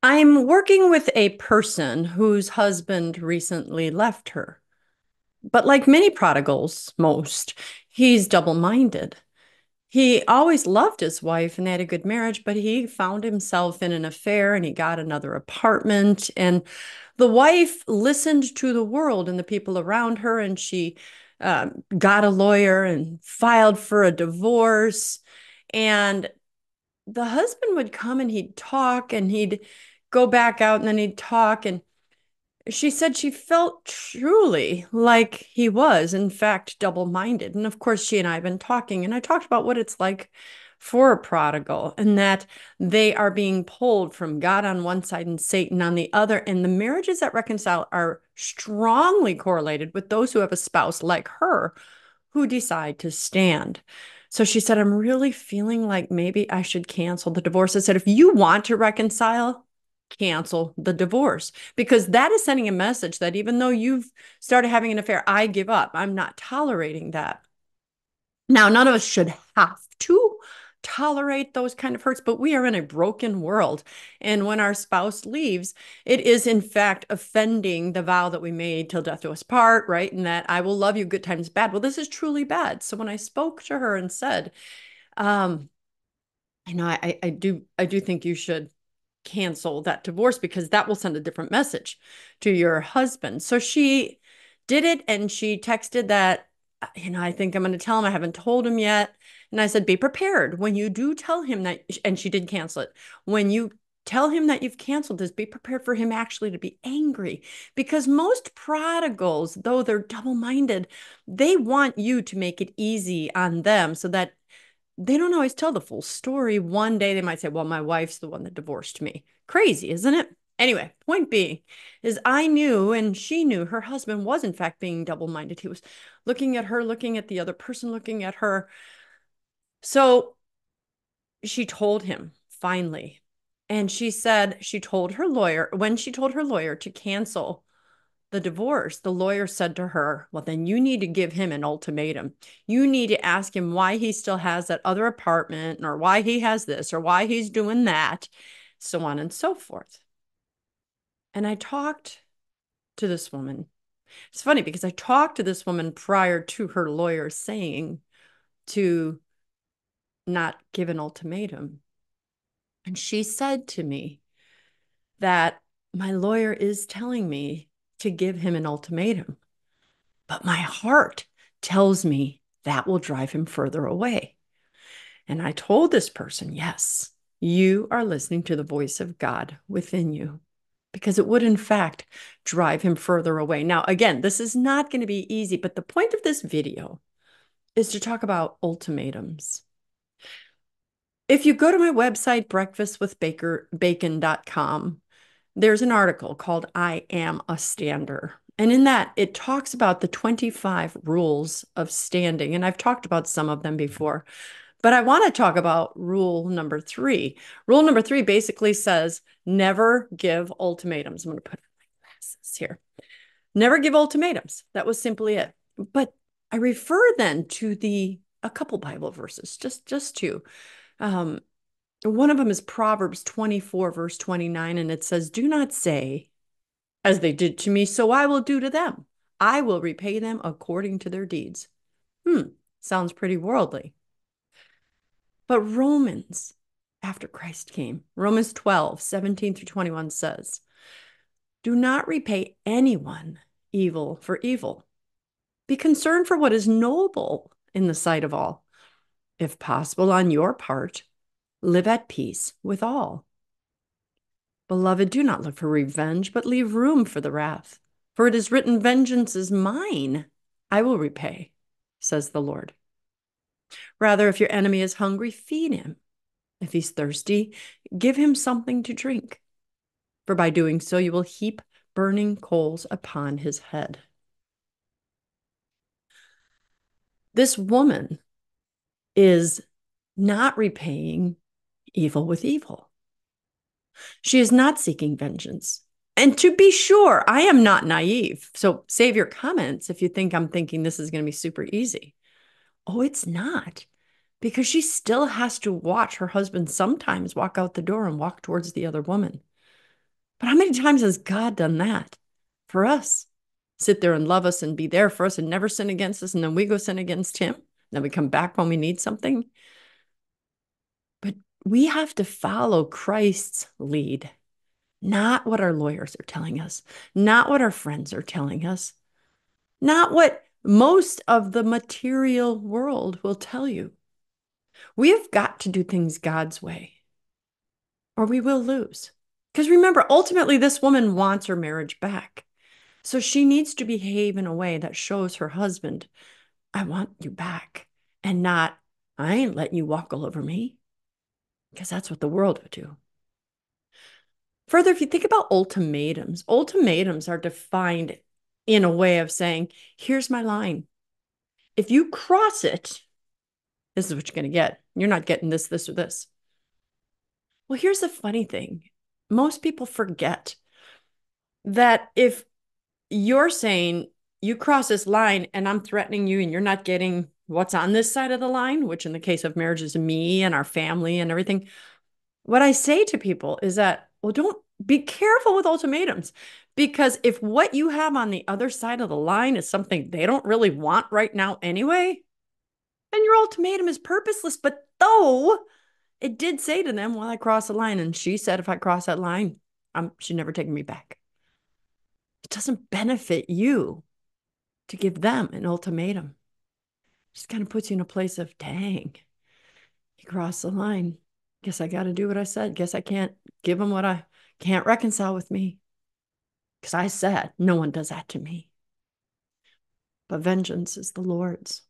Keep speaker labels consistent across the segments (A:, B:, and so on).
A: I'm working with a person whose husband recently left her. But like many prodigals, most, he's double-minded. He always loved his wife and they had a good marriage, but he found himself in an affair and he got another apartment. And the wife listened to the world and the people around her, and she got a lawyer and filed for a divorce. And the husband would come and he'd talk and he'd go back out and then he'd talk. And she said she felt truly like he was, in fact, double-minded. And of course, she and I have been talking, and I talked about what it's like for a prodigal and that they are being pulled from God on one side and Satan on the other. And the marriages that reconcile are strongly correlated with those who have a spouse like her who decide to stand. So she said, I'm really feeling like maybe I should cancel the divorce. I said, if you want to reconcile, cancel the divorce, because that is sending a message that even though you've started having an affair, I give up. I'm not tolerating that. Now, none of us should have to tolerate those kind of hurts, but we are in a broken world. And when our spouse leaves, it is in fact offending the vow that we made till death do us part, right? And that I will love you good times bad. Well, this is truly bad. So when I spoke to her and said, um, I do think you should cancel that divorce because that will send a different message to your husband. So she did it and she texted that, I think I'm going to tell him. I haven't told him yet. And I said, be prepared when you do tell him that, and she did cancel it. When you tell him that you've canceled this, be prepared for him actually to be angry, because most prodigals, though they're double-minded, they want you to make it easy on them so that they don't always tell the full story. One day they might say, well, my wife's the one that divorced me. Crazy, isn't it? Anyway, point being is I knew and she knew her husband was in fact being double-minded. He was looking at her, looking at the other person, looking at her. So she told him finally. And she said she told her lawyer, when she told her lawyer to cancel the divorce, the lawyer said to her, well, then you need to give him an ultimatum. You need to ask him why he still has that other apartment, or why he has this, or why he's doing that, so on and so forth. And I talked to this woman. It's funny because I talked to this woman prior to her lawyer saying to not give an ultimatum. And she said to me that my lawyer is telling me to give him an ultimatum, but my heart tells me that will drive him further away. And I told this person, yes, you are listening to the voice of God within you, because it would, in fact, drive him further away. Now, again, this is not going to be easy, but the point of this video is to talk about ultimatums. If you go to my website, breakfastwithbacon.com, there's an article called I Am a Stander. And in that, it talks about the 25 rules of standing. And I've talked about some of them before, but I want to talk about rule number 3. Rule number 3 basically says never give ultimatums. I'm going to put my glasses here. Never give ultimatums. That was simply it. But I refer then to a couple Bible verses, just two. Um, One of them is Proverbs 24, verse 29, and it says, do not say, as they did to me, so I will do to them. I will repay them according to their deeds. Sounds pretty worldly. But Romans, after Christ came, Romans 12, 17 through 21 says, do not repay anyone evil for evil. Be concerned for what is noble in the sight of all. If possible, on your part, live at peace with all. Beloved, do not look for revenge, but leave room for the wrath. For it is written, vengeance is mine. I will repay, says the Lord. Rather, if your enemy is hungry, feed him. If he's thirsty, give him something to drink. For by doing so, you will heap burning coals upon his head. This woman is not repaying evil with evil. She is not seeking vengeance. And to be sure, I am not naive. So save your comments if you think I'm thinking this is going to be super easy. Oh, it's not. Because she still has to watch her husband sometimes walk out the door and walk towards the other woman. But how many times has God done that for us? Sit there and love us and be there for us and never sin against us. And then we go sin against him. Then we come back when we need something. But we have to follow Christ's lead, not what our lawyers are telling us, not what our friends are telling us, not what most of the material world will tell you. We have got to do things God's way, or we will lose. Because remember, ultimately, this woman wants her marriage back. So she needs to behave in a way that shows her husband, I want you back, and not, I ain't letting you walk all over me, because that's what the world would do. Further, if you think about ultimatums, ultimatums are defined in a way of saying, here's my line. If you cross it, this is what you're going to get. You're not getting this, this, or this. Well, here's the funny thing. Most people forget that if you're saying you cross this line and I'm threatening you and you're not getting what's on this side of the line, which in the case of marriage is me and our family and everything, what I say to people is that, well, don't be careful with ultimatums, because if what you have on the other side of the line is something they don't really want right now anyway, then your ultimatum is purposeless. But though it did say to them, well, I crossed the line, and she said, if I cross that line, she's never taking me back. It doesn't benefit you to give them an ultimatum. It just kind of puts you in a place of, dang, you crossed the line. Guess I got to do what I said. Guess I can't give them what I can't reconcile with me. Because I said, no one does that to me. But vengeance is the Lord's.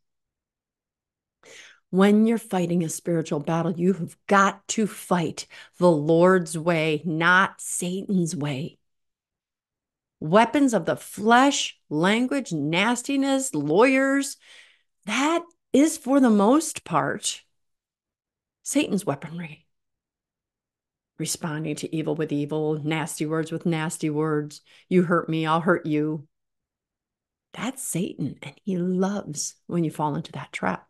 A: When you're fighting a spiritual battle, you have got to fight the Lord's way, not Satan's way. Weapons of the flesh, language, nastiness, lawyers, that is for the most part Satan's weaponry. Responding to evil with evil, nasty words with nasty words. You hurt me, I'll hurt you. That's Satan, and he loves when you fall into that trap.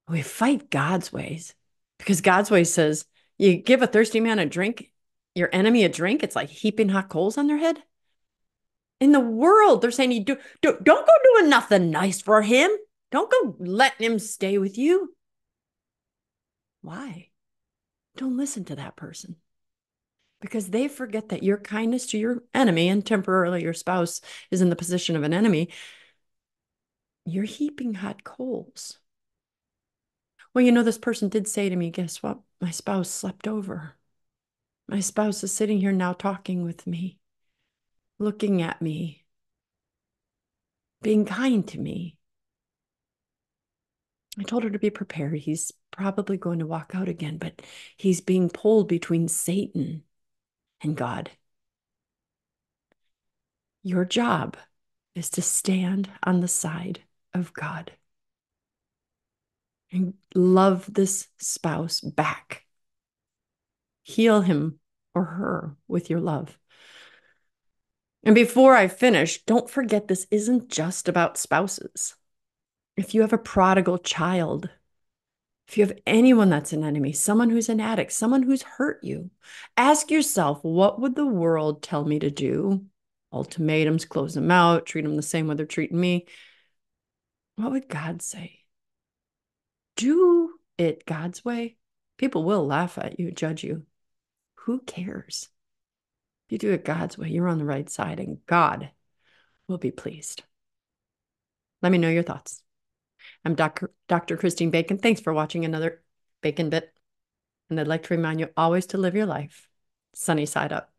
A: We fight God's ways, because God's way says you give a thirsty man a drink, your enemy a drink, it's like heaping hot coals on their head. In the world, they're saying you don't go doing nothing nice for him. Don't go letting him stay with you. Why? Don't listen to that person, because they forget that your kindness to your enemy, and temporarily your spouse is in the position of an enemy, you're heaping hot coals. Well, this person did say to me, guess what? My spouse slept over. My spouse is sitting here now talking with me, looking at me, being kind to me. I told her to be prepared. He's probably going to walk out again, but he's being pulled between Satan and God. Your job is to stand on the side of God and love this spouse back. Heal him or her with your love. And before I finish, don't forget this isn't just about spouses. If you have a prodigal child, if you have anyone that's an enemy, someone who's an addict, someone who's hurt you, ask yourself, what would the world tell me to do? Ultimatums, close them out, treat them the same way they're treating me. What would God say? Do it God's way. People will laugh at you, judge you. Who cares? If you do it God's way, you're on the right side, and God will be pleased. Let me know your thoughts. I'm Dr. Christine Bacon. Thanks for watching another Bacon Bit. And I'd like to remind you always to live your life sunny side up.